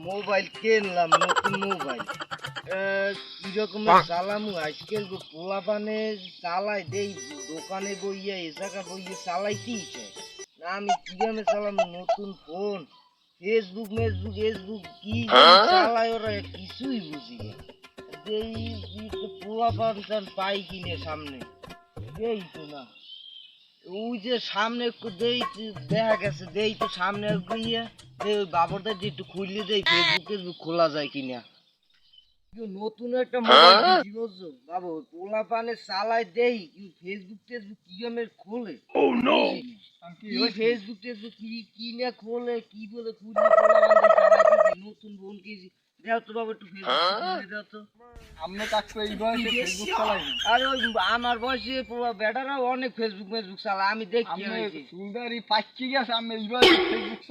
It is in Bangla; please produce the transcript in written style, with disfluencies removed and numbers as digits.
মোবাইল কিনলাম, নতুন মোবাইল। কি রকমের চালামু আজকাল পোলাপানে চালাই দেই দোকানে বইয়া এ জায়গা বইয়া চালাইতেই চাই না। আমি কিভাবে চালামু নতুন ফোন, ফেসবুক মেসবুক এসবুক কি চালায় ওরা কিছুই বুঝি না। দেই পোলাপান টান পাই কিনে সামনে দেই তো না। ওই যে সামনে একটু দেই দেখা গেছে দেই তো সামনে গিয়ে ওই বাবরটা যে একটু খুললে দেই ফেসবুক টেসবুক খোলা যায় কিনা। নতুন একটা মোবাইল কিনছি বুঝছো বাবু, পোলা পানে চালাই দেই ফেসবুক টেসবুক কি গেমের খোলে ফেসবুক টেসবুক কি না খোলে কি বলে খুললে নতুন বোন কিনছি। দেও তো বাবু একটু ফেসবুক খুলে দাও তো। আমরা কাকু এই বয়সে ফেসবুক চালাই না। আরে ওই আমার বয়সে বেটারা অনেক ফেসবুক মেসবুক চালায়, আমি দেখি সুন্দরী পাচ্ছি গেছে আমি এই বয়সে ফেসবুক